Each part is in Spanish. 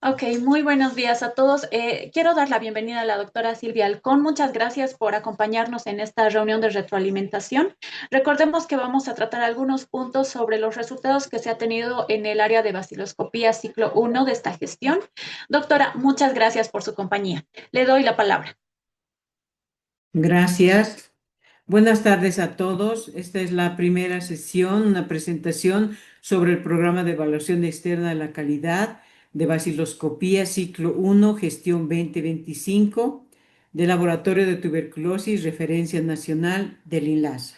Ok, muy buenos días a todos. Quiero dar la bienvenida a la doctora Silvia Alcón. Muchas gracias por acompañarnos en esta reunión de retroalimentación. Recordemos que vamos a tratar algunos puntos sobre los resultados que se ha tenido en el área de baciloscopía ciclo uno de esta gestión. Doctora, muchas gracias por su compañía. Le doy la palabra. Gracias. Buenas tardes a todos. Esta es la primera sesión, una presentación sobre el programa de evaluación externa de la calidad de baciloscopía ciclo uno, gestión 2025, del Laboratorio de Tuberculosis, referencia nacional del INLASA.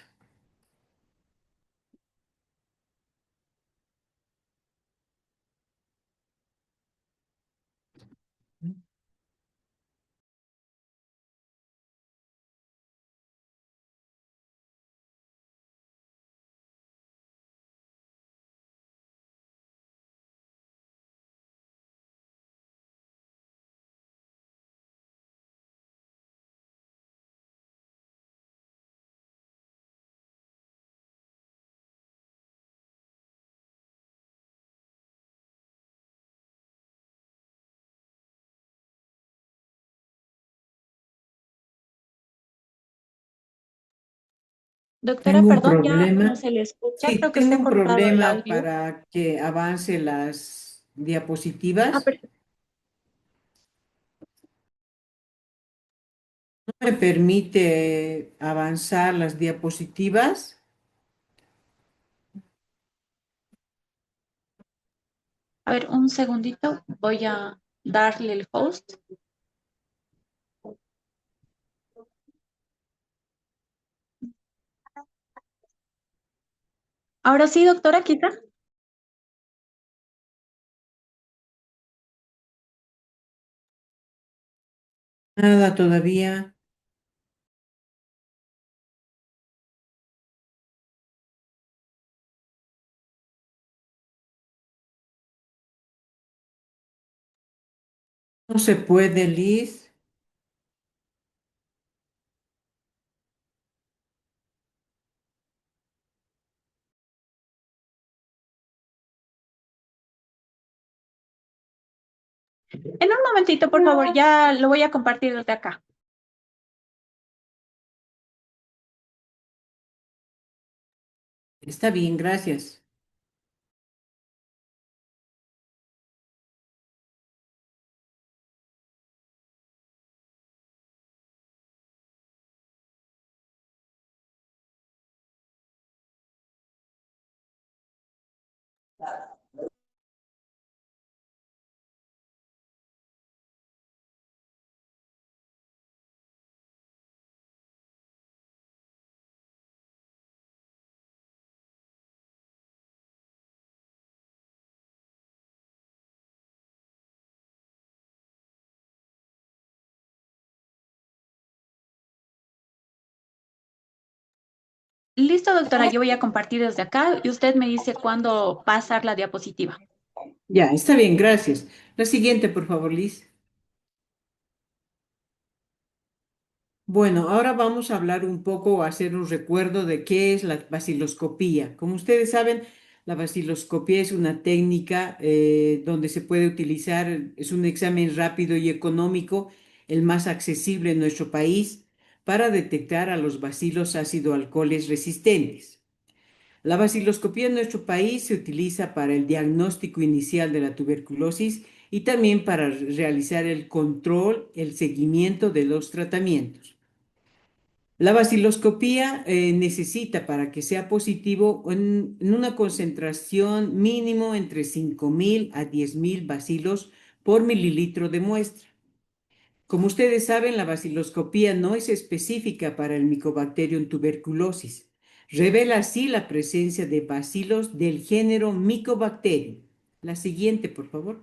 Doctora, Tengo un perdón, ya no problema. se le escucha. Sí, Creo que se tengo ha un cortado el problema audio. para que avance las Ah, diapositivas. per- No me permite avanzar las diapositivas. a ver, un segundito. Voy a darle el host. Ahora sí, doctora, quizá. Nada todavía. No se puede, Liz. En un momentito, por favor, ya lo voy a compartir desde acá. Está bien, gracias. Listo, doctora, yo voy a compartir desde acá y usted me dice cuándo pasar la diapositiva. Ya, está bien, gracias. La siguiente, por favor, Liz. Bueno, ahora vamos a hablar un poco, o hacer un recuerdo de qué es la baciloscopía. Como ustedes saben, la baciloscopía es una técnica donde se puede utilizar, es un examen rápido y económico, el más accesible en nuestro país, para detectar a los bacilos ácido-alcoholes resistentes. La baciloscopía en nuestro país se utiliza para el diagnóstico inicial de la tuberculosis y también para realizar el control, el seguimiento de los tratamientos. La baciloscopía necesita para que sea positivo en una concentración mínimo entre 5.000 a 10.000 bacilos por mililitro de muestra. Como ustedes saben, la baciloscopía no es específica para el Mycobacterium tuberculosis. Revela así la presencia de bacilos del género Mycobacterium. La siguiente, por favor.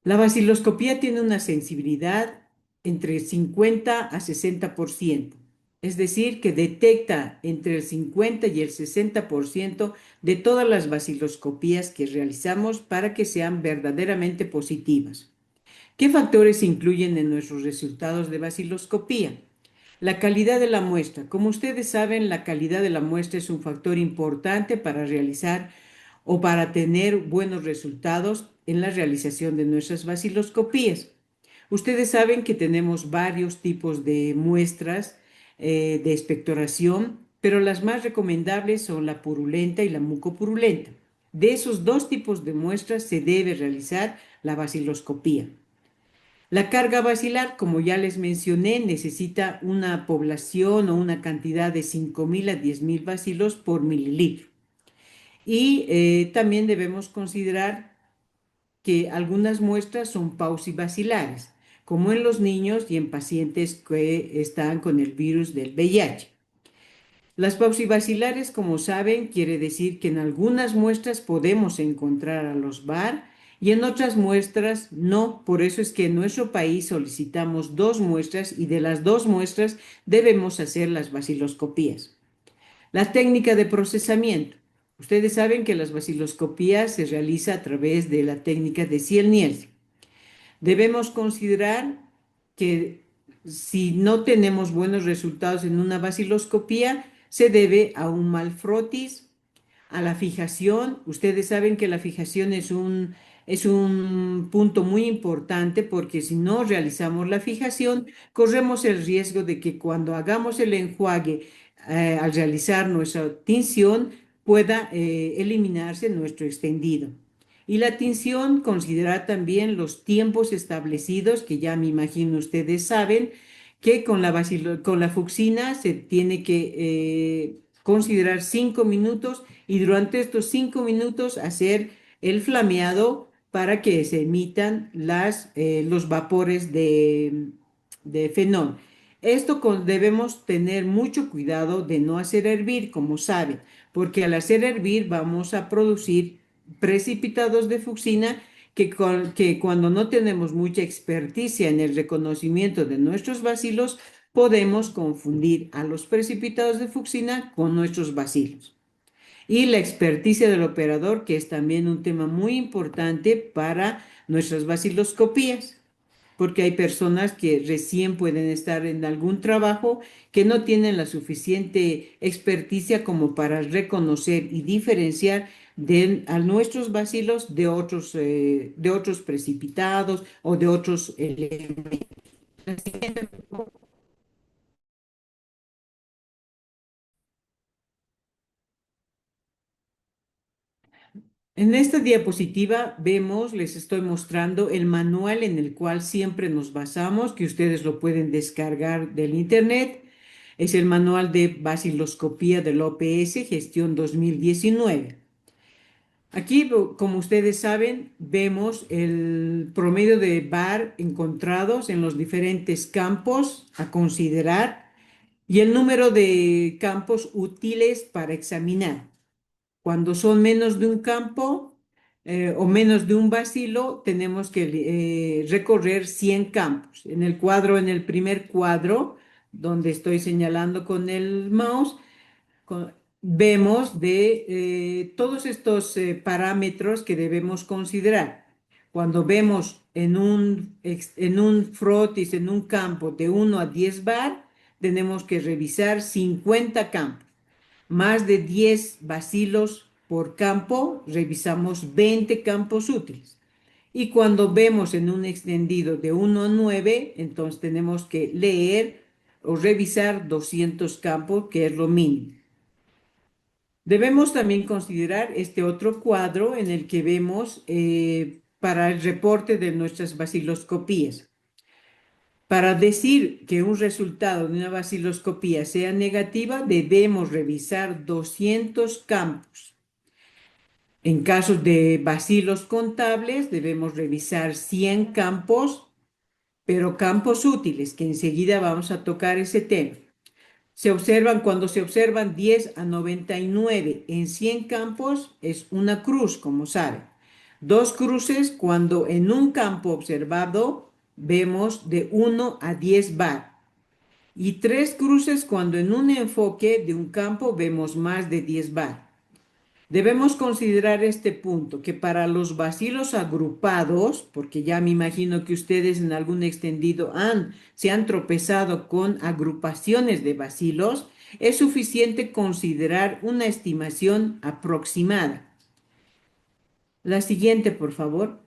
La baciloscopía tiene una sensibilidad entre 50 a 60%, es decir, que detecta entre el 50 y el 60% de todas las baciloscopías que realizamos para que sean verdaderamente positivas. ¿Qué factores se incluyen en nuestros resultados de baciloscopía? La calidad de la muestra. Como ustedes saben, la calidad de la muestra es un factor importante para realizar o para tener buenos resultados en la realización de nuestras vaciloscopías. Ustedes saben que tenemos varios tipos de muestras de expectoración, pero las más recomendables son la purulenta y la mucopurulenta. De esos dos tipos de muestras se debe realizar la vaciloscopía. La carga basilar, como ya les mencioné, necesita una población o una cantidad de 5.000 a 10.000 bacilos por mililitro. Y también debemos considerar que algunas muestras son pausibacilares, como en los niños y en pacientes que están con el virus del VIH. Las pausibacilares, como saben, quiere decir que en algunas muestras podemos encontrar a los VAR y en otras muestras no. Por eso es que en nuestro país solicitamos dos muestras y de las dos muestras debemos hacer las vaciloscopías. La técnica de procesamiento. Ustedes saben que las vaciloscopías se realiza a través de la técnica de Ziel-Nielsen. Debemos considerar que si no tenemos buenos resultados en una vaciloscopía, se debe a un mal frotis, a la fijación. Ustedes saben que la fijación es un punto muy importante porque si no realizamos la fijación, corremos el riesgo de que cuando hagamos el enjuague al realizar nuestra tinción, pueda eliminarse nuestro extendido. Y la tinción considera también los tiempos establecidos, que ya me imagino ustedes saben, que con la fucsina se tiene que considerar 5 minutos y durante estos 5 minutos hacer el flameado para que se emitan los vapores de fenol. Debemos tener mucho cuidado de no hacer hervir, como saben, porque al hacer hervir vamos a producir precipitados de fucsina que cuando no tenemos mucha experticia en el reconocimiento de nuestros bacilos, podemos confundir a los precipitados de fucsina con nuestros bacilos. Y la experticia del operador, que es también un tema muy importante para nuestras vaciloscopías, porque hay personas que recién pueden estar en algún trabajo que no tienen la suficiente experticia como para reconocer y diferenciar a nuestros bacilos de otros precipitados o de otros elementos. En esta diapositiva les estoy mostrando el manual en el cual siempre nos basamos, que ustedes lo pueden descargar del internet. Es el manual de vaciloscopía del OPS, gestión 2019. Aquí, como ustedes saben, vemos el promedio de VAR encontrados en los diferentes campos a considerar y el número de campos útiles para examinar. Cuando son menos de un campo o menos de un bacilo, tenemos que recorrer 100 campos. En el primer cuadro, donde estoy señalando con el mouse, vemos de todos estos parámetros que debemos considerar. Cuando vemos en un frotis, en un campo de 1 a 10 bar, tenemos que revisar 50 campos. Más de 10 bacilos por campo, revisamos 20 campos útiles. Y cuando vemos en un extendido de 1 a 9, entonces tenemos que leer o revisar 200 campos, que es lo mínimo. Debemos también considerar este otro cuadro en el que vemos para el reporte de nuestras vaciloscopías. Para decir que un resultado de una vaciloscopía sea negativa, debemos revisar 200 campos. En casos de bacilos contables, debemos revisar 100 campos, pero campos útiles, que enseguida vamos a tocar ese tema. Cuando se observan 10 a 99 en 100 campos, es una cruz, como saben. Dos cruces cuando en un campo observado vemos de 1 a 10 bar. Y tres cruces cuando en un enfoque de un campo vemos más de 10 bar. Debemos considerar este punto, que para los bacilos agrupados, porque ya me imagino que ustedes en algún extendido se han tropezado con agrupaciones de bacilos, es suficiente considerar una estimación aproximada. La siguiente, por favor.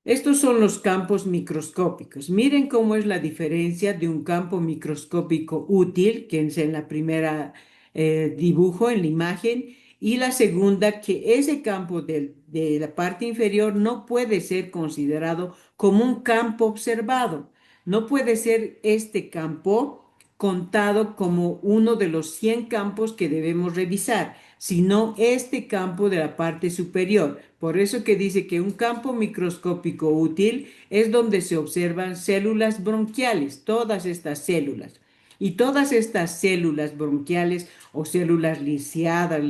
Estos son los campos microscópicos. Miren cómo es la diferencia de un campo microscópico útil, que es en la primera dibujo, en la imagen, y la segunda, que ese campo de la parte inferior no puede ser considerado como un campo observado. No puede ser este campo contado como uno de los 100 campos que debemos revisar, sino este campo de la parte superior. Por eso que dice que un campo microscópico útil es donde se observan células bronquiales, todas estas células. Y todas estas células bronquiales o células lisiadas,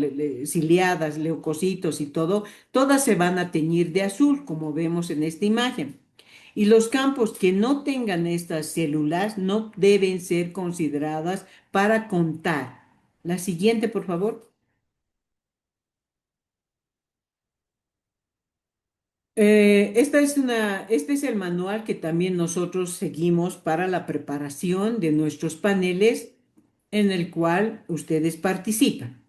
ciliadas, leucocitos y todo, todas se van a teñir de azul, como vemos en esta imagen. Y los campos que no tengan estas células no deben ser consideradas para contar. La siguiente, por favor. Este es el manual que también nosotros seguimos para la preparación de nuestros paneles en el cual ustedes participan.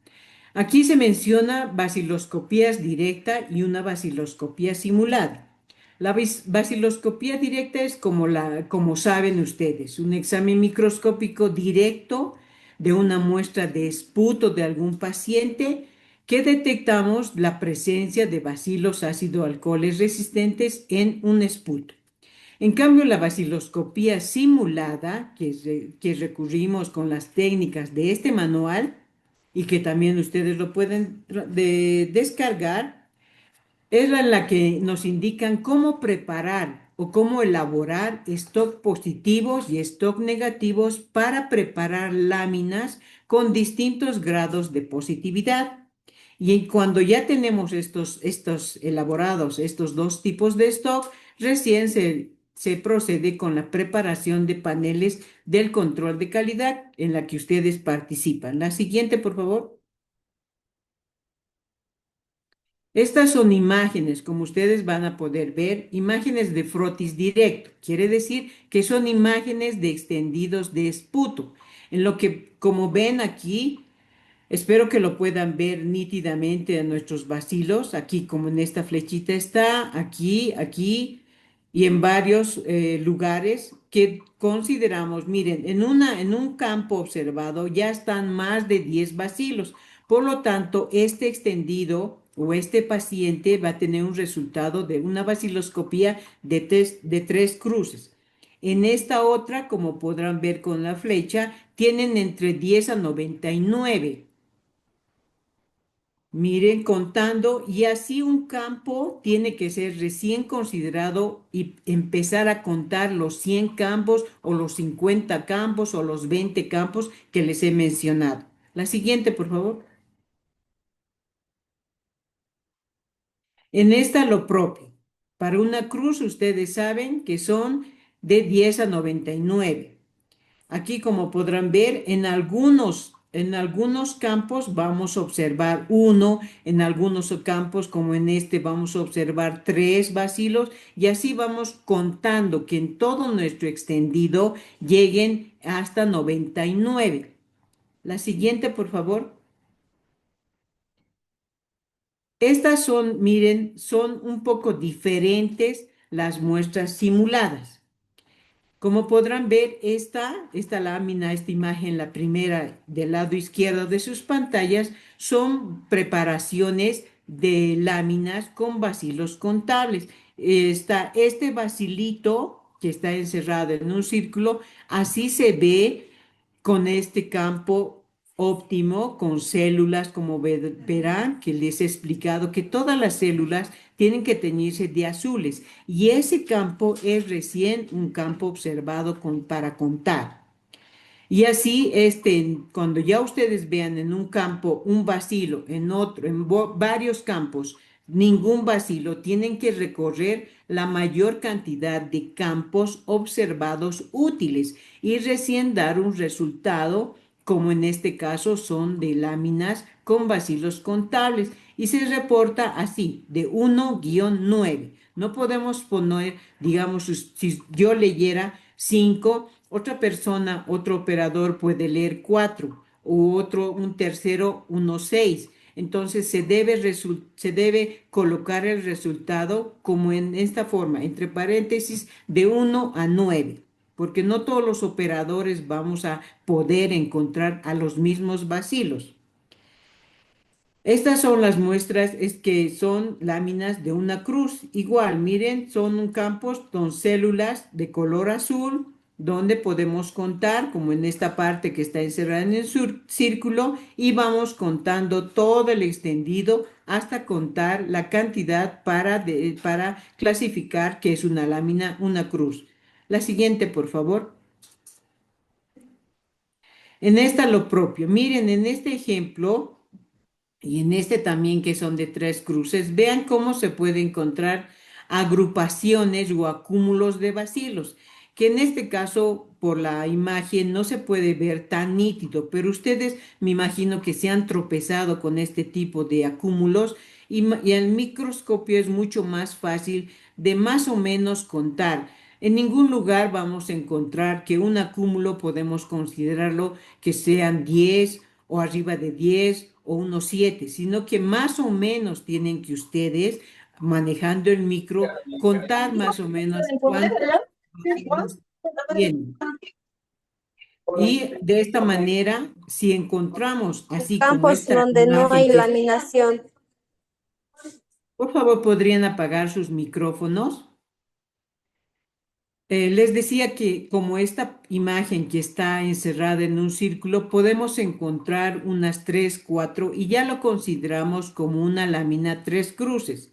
Aquí se menciona baciloscopías directa y una baciloscopía simulada. La baciloscopía directa es como saben ustedes, un examen microscópico directo de una muestra de esputo de algún paciente que detectamos la presencia de bacilos ácido alcoholes resistentes en un esputo. En cambio, la baciloscopía simulada, que recurrimos con las técnicas de este manual y que también ustedes lo pueden descargar, es la que nos indican cómo preparar o cómo elaborar stock positivos y stock negativos para preparar láminas con distintos grados de positividad. Y cuando ya tenemos estos elaborados, estos dos tipos de stock, recién se procede con la preparación de paneles del control de calidad en la que ustedes participan. La siguiente, por favor. Estas son imágenes, como ustedes van a poder ver, imágenes de frotis directo. Quiere decir que son imágenes de extendidos de esputo. En lo que, como ven aquí, espero que lo puedan ver nítidamente en nuestros bacilos, aquí como en esta flechita está, aquí y en varios lugares que consideramos, miren, en un campo observado ya están más de 10 bacilos. Por lo tanto, este extendido o este paciente va a tener un resultado de una baciloscopía de tres cruces. En esta otra, como podrán ver con la flecha, tienen entre 10 a 99. Miren, contando, y así un campo tiene que ser recién considerado y empezar a contar los 100 campos o los 50 campos o los 20 campos que les he mencionado. La siguiente, por favor. En esta lo propio. Para una cruz, ustedes saben que son de 10 a 99. Aquí, como podrán ver, en algunos campos vamos a observar uno, en algunos campos, como en este, vamos a observar tres bacilos y así vamos contando que en todo nuestro extendido lleguen hasta 99. La siguiente, por favor. Estas son, miren, son un poco diferentes las muestras simuladas. Como podrán ver, esta lámina, esta imagen, la primera del lado izquierdo de sus pantallas, son preparaciones de láminas con bacilos contables. Está este bacilito que está encerrado en un círculo, así se ve con este campo óptimo, con células, como verán, que les he explicado que todas las células tienen que teñirse de azules y ese campo es recién un campo observado para contar. Y así, cuando ya ustedes vean en un campo un bacilo, en otro, varios campos, ningún bacilo, tienen que recorrer la mayor cantidad de campos observados útiles y recién dar un resultado como en este caso son de láminas con vacilos contables y se reporta así, de 1-9. No podemos poner, digamos, si yo leyera 5, otra persona, otro operador puede leer 4 u otro, un tercero, 1-6. Entonces se debe colocar el resultado como en esta forma, entre paréntesis, de 1-9, porque no todos los operadores vamos a poder encontrar a los mismos bacilos. Estas son las muestras, es que son láminas de una cruz. Igual, miren, son un campos con células de color azul, donde podemos contar, como en esta parte que está encerrada en el círculo, y vamos contando todo el extendido hasta contar la cantidad para clasificar que es una lámina, una cruz. La siguiente, por favor. En esta lo propio. Miren, en este ejemplo. Y en este también que son de tres cruces, vean cómo se puede encontrar agrupaciones o acúmulos de bacilos, que en este caso por la imagen no se puede ver tan nítido, pero ustedes me imagino que se han tropezado con este tipo de acúmulos y el microscopio es mucho más fácil de más o menos contar. En ningún lugar vamos a encontrar que un acúmulo podemos considerarlo que sean 10 o arriba de 10 o unos 7, sino que más o menos tienen que ustedes, manejando el micro, contar más o menos cuántos bacilos tienen. Y de esta manera, si encontramos, así como Campos esta donde no imagen hay que, laminación. por favor, podrían apagar sus micrófonos. Les decía que como esta imagen que está encerrada en un círculo, podemos encontrar unas 3, 4 y ya lo consideramos como una lámina tres cruces.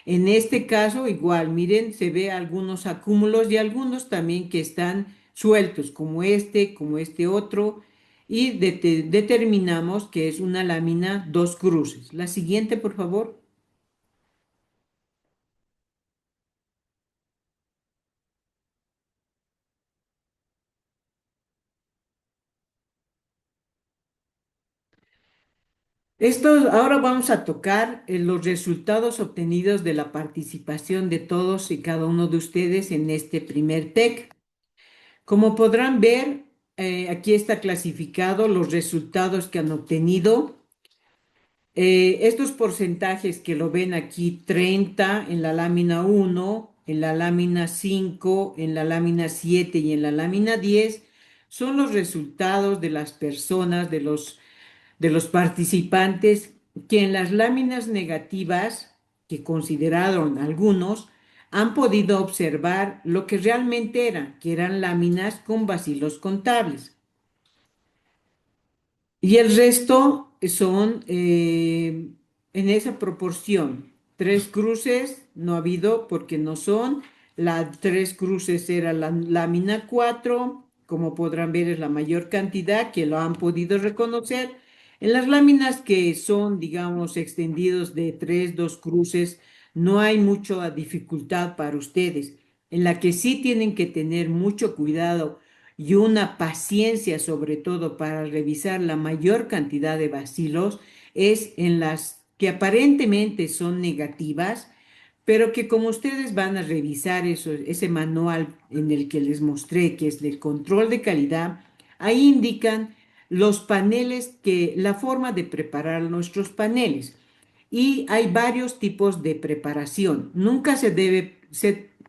En este caso, igual, miren, se ve algunos acúmulos y algunos también que están sueltos, como este otro, y determinamos que es una lámina dos cruces. La siguiente, por favor. Ahora vamos a tocar los resultados obtenidos de la participación de todos y cada uno de ustedes en este primer TEC. Como podrán ver, aquí está clasificado los resultados que han obtenido. Estos porcentajes que lo ven aquí, 30 en la lámina 1, en la lámina 5, en la lámina 7 y en la lámina 10, son los resultados de las personas, de los participantes que en las láminas negativas que consideraron algunos han podido observar lo que realmente eran, que eran láminas con bacilos contables. Y el resto son en esa proporción. Tres cruces no ha habido porque no son. Las tres cruces era la lámina 4, como podrán ver es la mayor cantidad que lo han podido reconocer. En las láminas que son, digamos, extendidos de tres, dos cruces, no hay mucha dificultad para ustedes. En la que sí tienen que tener mucho cuidado y una paciencia sobre todo para revisar la mayor cantidad de bacilos es en las que aparentemente son negativas, pero que como ustedes van a revisar ese manual en el que les mostré, que es de control de calidad, ahí indican los paneles, la forma de preparar nuestros paneles. Y hay varios tipos de preparación. Nunca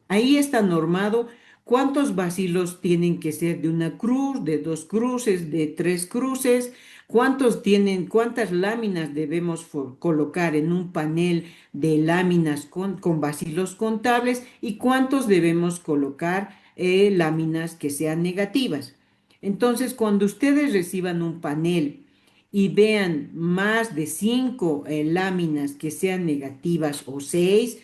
ahí está normado cuántos bacilos tienen que ser de una cruz, de dos cruces, de tres cruces, cuántas láminas debemos colocar en un panel de láminas con bacilos contables y cuántos debemos colocar láminas que sean negativas. Entonces, cuando ustedes reciban un panel y vean más de 5 láminas que sean negativas o 6,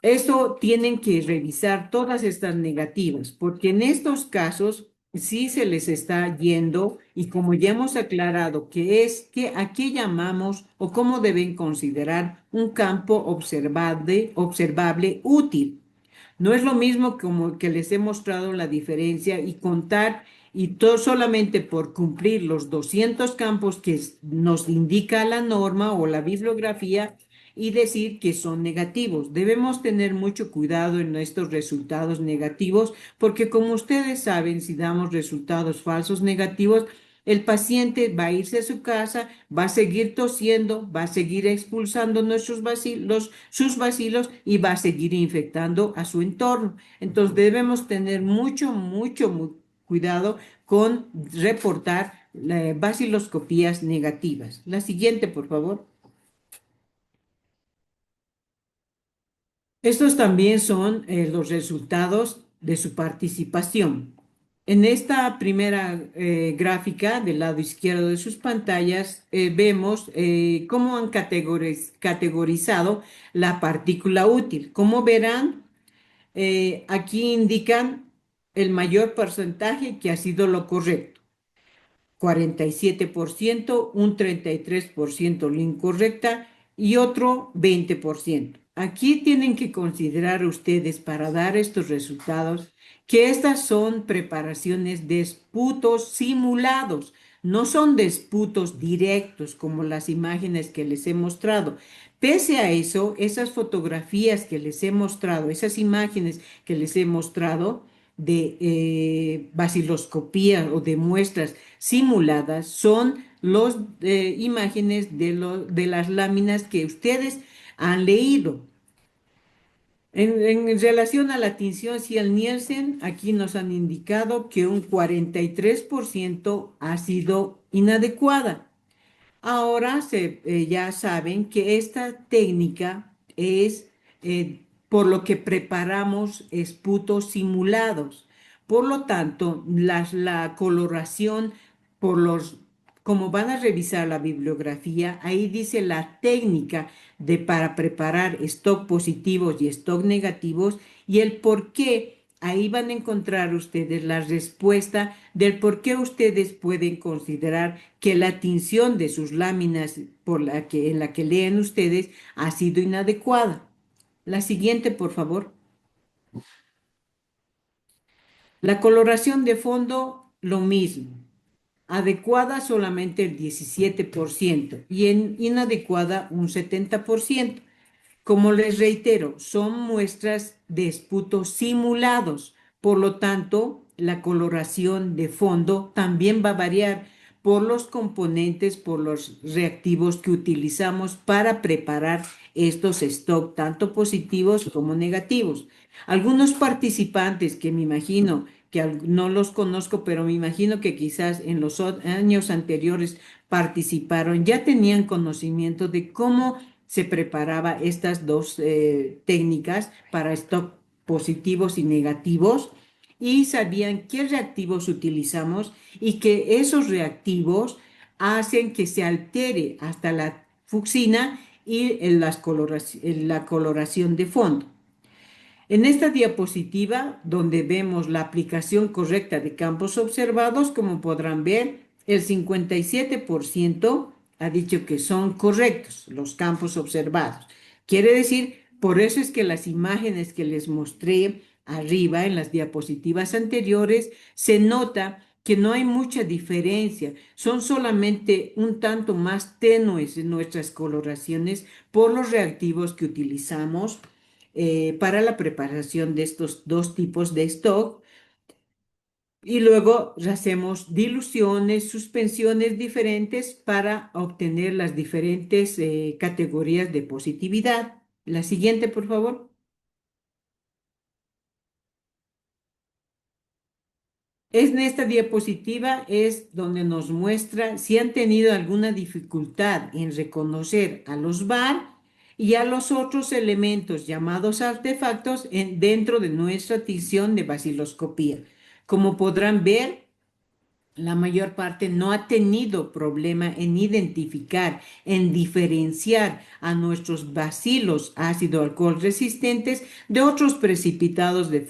eso tienen que revisar todas estas negativas, porque en estos casos sí se les está yendo y como ya hemos aclarado que a qué llamamos o cómo deben considerar un campo observable útil. No es lo mismo como que les he mostrado la diferencia y contar y solamente por cumplir los 200 campos que nos indica la norma o la bibliografía y decir que son negativos. Debemos tener mucho cuidado en estos resultados negativos porque como ustedes saben, si damos resultados falsos negativos, el paciente va a irse a su casa, va a seguir tosiendo, va a seguir expulsando sus bacilos y va a seguir infectando a su entorno. Entonces debemos tener cuidado con reportar baciloscopías negativas. La siguiente, por favor. Estos también son los resultados de su participación. En esta primera gráfica del lado izquierdo de sus pantallas vemos cómo han categorizado la partícula útil. Como verán, aquí indican el mayor porcentaje que ha sido lo correcto. 47%, un 33% la incorrecta y otro 20%. Aquí tienen que considerar ustedes para dar estos resultados que estas son preparaciones de esputos simulados, no son de esputos directos como las imágenes que les he mostrado. Pese a eso, esas fotografías que les he mostrado, esas imágenes que les he mostrado de baciloscopía o de muestras simuladas son las imágenes de las láminas que ustedes han leído. En relación a la tinción Ciel-Nielsen, aquí nos han indicado que un 43% ha sido inadecuada. Ahora ya saben que esta técnica es por lo que preparamos esputos simulados. Por lo tanto, la coloración, como van a revisar la bibliografía, ahí dice la técnica para preparar stock positivos y stock negativos y el por qué. Ahí van a encontrar ustedes la respuesta del por qué ustedes pueden considerar que la tinción de sus láminas en la que leen ustedes ha sido inadecuada. La siguiente, por favor. La coloración de fondo, lo mismo. Adecuada solamente el 17% y en inadecuada un 70%. Como les reitero, son muestras de esputo simulados, por lo tanto, la coloración de fondo también va a variar por los componentes, por los reactivos que utilizamos para preparar estos stock, tanto positivos como negativos. Algunos participantes que me imagino que no los conozco, pero me imagino que quizás en los años anteriores participaron, ya tenían conocimiento de cómo se preparaba estas dos técnicas para stock positivos y negativos y sabían qué reactivos utilizamos y que esos reactivos hacen que se altere hasta la fucsina y en la coloración de fondo. En esta diapositiva, donde vemos la aplicación correcta de campos observados, como podrán ver, el 57% ha dicho que son correctos los campos observados. Quiere decir, por eso es que las imágenes que les mostré arriba en las diapositivas anteriores, se nota que no hay mucha diferencia, son solamente un tanto más tenues en nuestras coloraciones por los reactivos que utilizamos para la preparación de estos dos tipos de stock y luego hacemos diluciones, suspensiones diferentes para obtener las diferentes categorías de positividad. La siguiente, por favor. En esta diapositiva es donde nos muestra si han tenido alguna dificultad en reconocer a los VAR y a los otros elementos llamados artefactos dentro de nuestra tinción de baciloscopía. Como podrán ver, la mayor parte no ha tenido problema en identificar, en diferenciar a nuestros bacilos ácido alcohol resistentes de otros precipitados de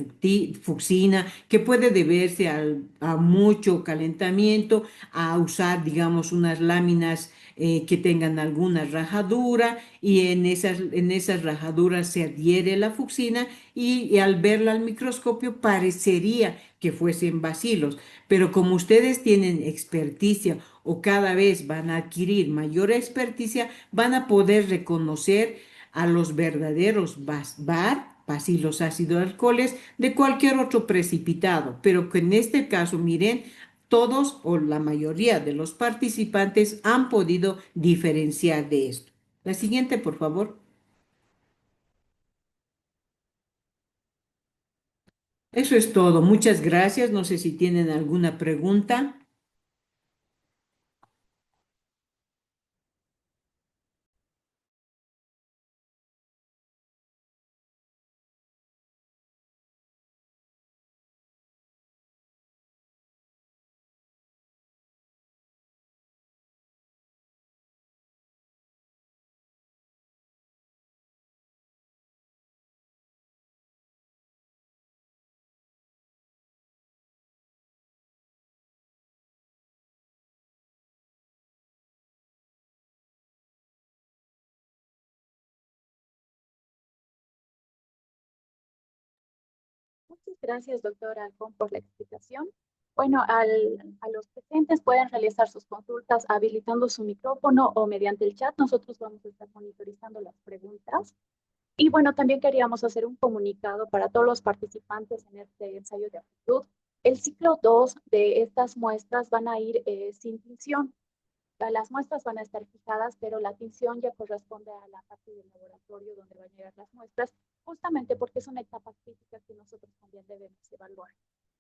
fucsina que puede deberse a mucho calentamiento, a usar, digamos, unas láminas que tengan alguna rajadura y en esas rajaduras se adhiere la fucsina y al verla al microscopio parecería que fuesen bacilos, pero como ustedes tienen experticia o cada vez van a adquirir mayor experticia, van a poder reconocer a los verdaderos bacilos ácidos alcoholes de cualquier otro precipitado, pero que en este caso, miren, todos o la mayoría de los participantes han podido diferenciar de esto. La siguiente, por favor. Eso es todo. Muchas gracias. No sé si tienen alguna pregunta. Muchas gracias, doctora Alcón, por la explicación. Bueno, a los presentes pueden realizar sus consultas habilitando su micrófono o mediante el chat. Nosotros vamos a estar monitorizando las preguntas. Y bueno, también queríamos hacer un comunicado para todos los participantes en este ensayo de aptitud. El ciclo 2 de estas muestras van a ir sin tinción. Las muestras van a estar fijadas, pero la tinción ya corresponde a la parte del laboratorio donde van a llegar las muestras, justamente porque es una etapa crítica que nosotros también debemos evaluar,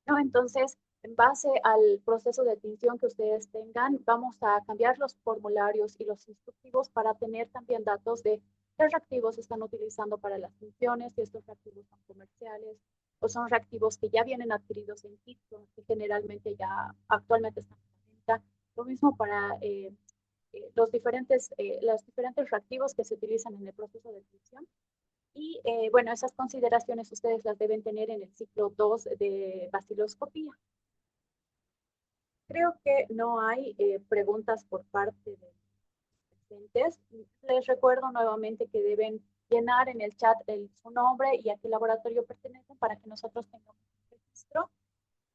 ¿no? Entonces, en base al proceso de tinción que ustedes tengan, vamos a cambiar los formularios y los instructivos para tener también datos de qué reactivos están utilizando para las tinciones, si estos reactivos son comerciales o son reactivos que ya vienen adquiridos en kit, que generalmente ya actualmente están en venta. Lo mismo para los diferentes reactivos que se utilizan en el proceso de tinción. Y bueno, esas consideraciones ustedes las deben tener en el ciclo 2 de baciloscopía. Creo que no hay preguntas por parte de los presentes. Les recuerdo nuevamente que deben llenar en el chat su nombre y a qué laboratorio pertenecen para que nosotros tengamos un registro.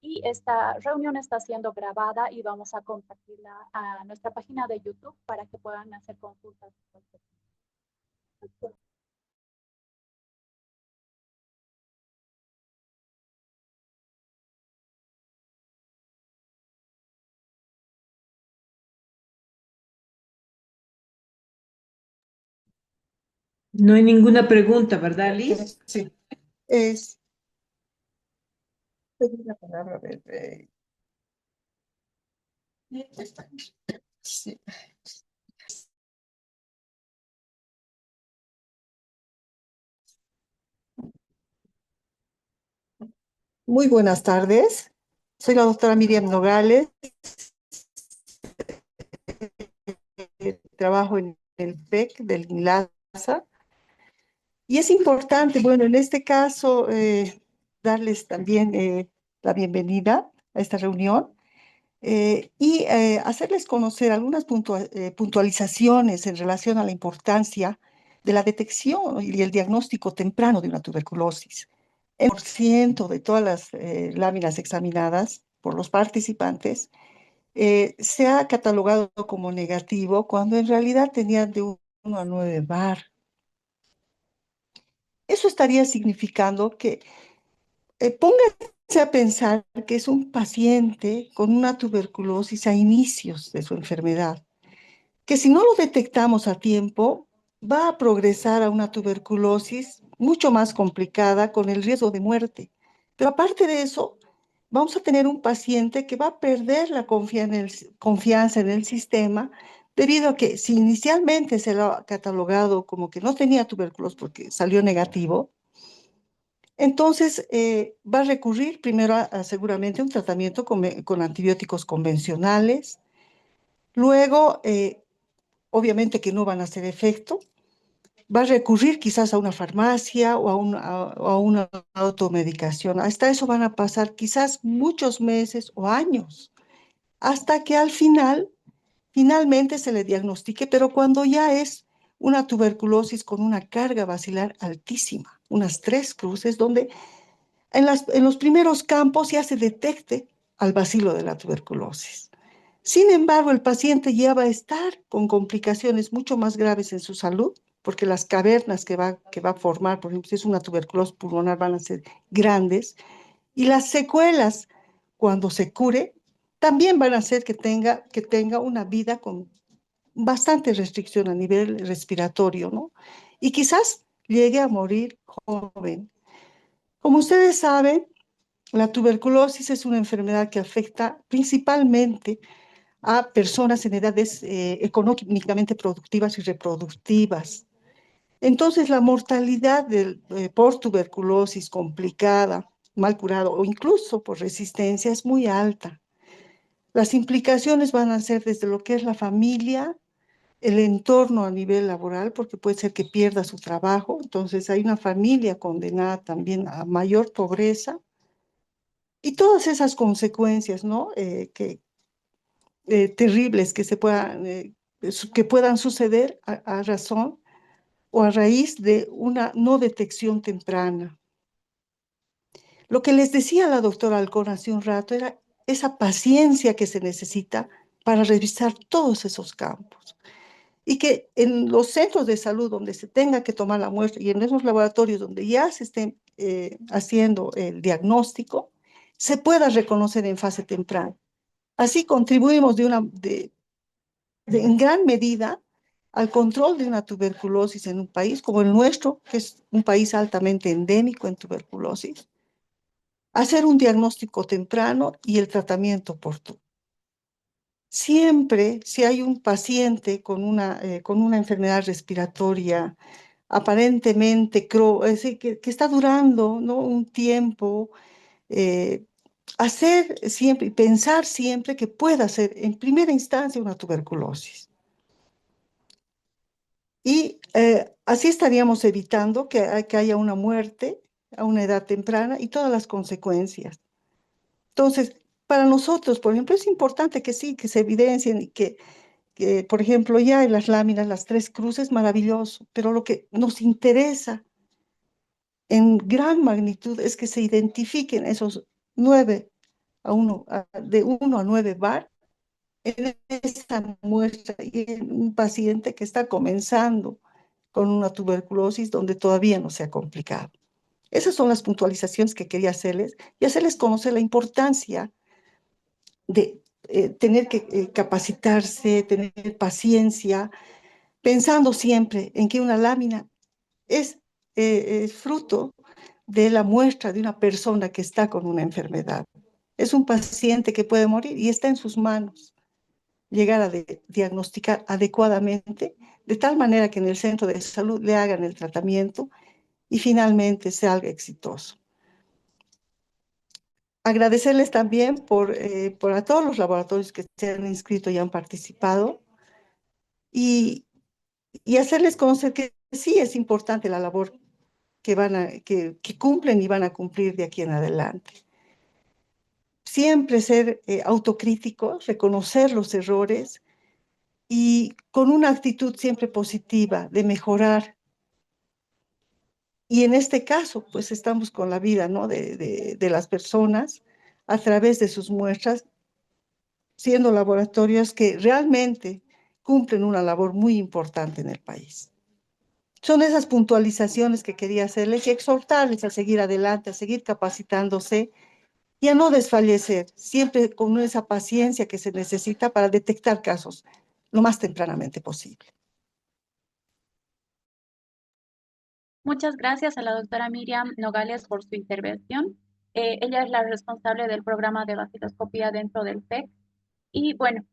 Y esta reunión está siendo grabada y vamos a compartirla a nuestra página de YouTube para que puedan hacer consultas. No hay ninguna pregunta, ¿verdad, Liz? Sí, es pedir la palabra, a ver, sí. Muy buenas tardes. Soy la doctora Miriam Nogales. Trabajo en el PEC del INLASA. Y es importante, bueno, en este caso, darles también la bienvenida a esta reunión y hacerles conocer algunas puntualizaciones en relación a la importancia de la detección y el diagnóstico temprano de una tuberculosis. El por ciento de todas las láminas examinadas por los participantes se ha catalogado como negativo cuando en realidad tenían de 1 a 9 bar. Eso estaría significando que pónganse a pensar que es un paciente con una tuberculosis a inicios de su enfermedad, que si no lo detectamos a tiempo, va a progresar a una tuberculosis mucho más complicada con el riesgo de muerte. Pero aparte de eso, vamos a tener un paciente que va a perder la confianza en el sistema debido a que si inicialmente se lo ha catalogado como que no tenía tuberculosis porque salió negativo, entonces va a recurrir primero a seguramente un tratamiento con antibióticos convencionales, luego obviamente que no van a hacer efecto, va a recurrir quizás a una farmacia o a una automedicación. Hasta eso van a pasar quizás muchos meses o años, hasta que al finalmente se le diagnostique, pero cuando ya es una tuberculosis con una carga bacilar altísima. unas 3 cruces, donde en los primeros campos ya se detecte al bacilo de la tuberculosis. Sin embargo, el paciente ya va a estar con complicaciones mucho más graves en su salud, porque las cavernas que va a formar, por ejemplo, si es una tuberculosis pulmonar, van a ser grandes, y las secuelas, cuando se cure, también van a hacer que tenga una vida con bastante restricción a nivel respiratorio, ¿no? Y quizás llegue a morir joven. Como ustedes saben, la tuberculosis es una enfermedad que afecta principalmente a personas en edades económicamente productivas y reproductivas. Entonces, la mortalidad por tuberculosis complicada, mal curado o incluso por resistencia es muy alta. Las implicaciones van a ser desde lo que es la familia, el entorno a nivel laboral, porque puede ser que pierda su trabajo. Entonces, hay una familia condenada también a mayor pobreza y todas esas consecuencias, ¿no? Terribles que puedan suceder a razón o a raíz de una no detección temprana. Lo que les decía la doctora Alcón hace un rato era esa paciencia que se necesita para revisar todos esos campos. Y que en los centros de salud donde se tenga que tomar la muestra y en esos laboratorios donde ya se estén haciendo el diagnóstico, se pueda reconocer en fase temprana. Así contribuimos en gran medida al control de una tuberculosis en un país como el nuestro, que es un país altamente endémico en tuberculosis, hacer un diagnóstico temprano y el tratamiento oportuno. Siempre, si hay un paciente con una enfermedad respiratoria aparentemente es decir, que está durando, ¿no?, un tiempo, eh, hacer siempre, pensar siempre que pueda ser en primera instancia una tuberculosis. Y así estaríamos evitando que haya una muerte a una edad temprana y todas las consecuencias. Entonces, para nosotros, por ejemplo, es importante que sí, que se evidencien y que, por ejemplo, ya en las láminas, las 3 cruces, maravilloso, pero lo que nos interesa en gran magnitud es que se identifiquen esos 9 de 1 a 9 bar en esta muestra y en un paciente que está comenzando con una tuberculosis donde todavía no se ha complicado. Esas son las puntualizaciones que quería hacerles y hacerles conocer la importancia de tener que capacitarse, tener paciencia, pensando siempre en que una lámina es fruto de la muestra de una persona que está con una enfermedad. Es un paciente que puede morir y está en sus manos llegar a diagnosticar adecuadamente, de tal manera que en el centro de salud le hagan el tratamiento y finalmente salga exitoso. Agradecerles también por a todos los laboratorios que se han inscrito y han participado y, y hacerles conocer que sí es importante la labor que cumplen y van a cumplir de aquí en adelante. Siempre ser autocríticos, reconocer los errores y con una actitud siempre positiva de mejorar. Y en este caso, pues estamos con la vida, ¿no?, de las personas a través de sus muestras, siendo laboratorios que realmente cumplen una labor muy importante en el país. Son esas puntualizaciones que quería hacerles y exhortarles a seguir adelante, a seguir capacitándose y a no desfallecer, siempre con esa paciencia que se necesita para detectar casos lo más tempranamente posible. Muchas gracias a la doctora Miriam Nogales por su intervención. Ella es la responsable del programa de vaciloscopía dentro del PEC. Y bueno,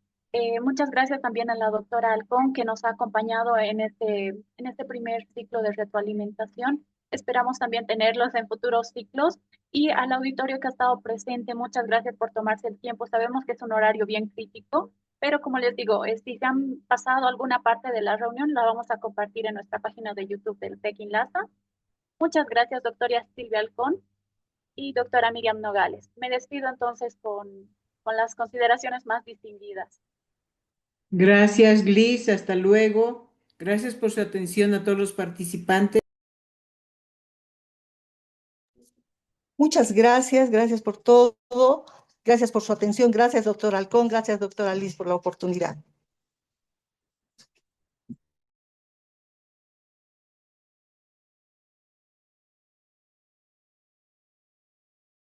muchas gracias también a la doctora Alcón que nos ha acompañado en este primer ciclo de retroalimentación. Esperamos también tenerlos en futuros ciclos. Y al auditorio que ha estado presente, muchas gracias por tomarse el tiempo. Sabemos que es un horario bien crítico, pero como les digo, si se han pasado alguna parte de la reunión, la vamos a compartir en nuestra página de YouTube del PEC Inlasa. Muchas gracias, doctora Silvia Alcón y doctora Miriam Nogales. Me despido entonces con las consideraciones más distinguidas. Gracias, Liz. Hasta luego. Gracias por su atención a todos los participantes. Muchas gracias, gracias por todo, gracias por su atención, gracias, doctor Halcón, gracias, doctora Liz, por la oportunidad.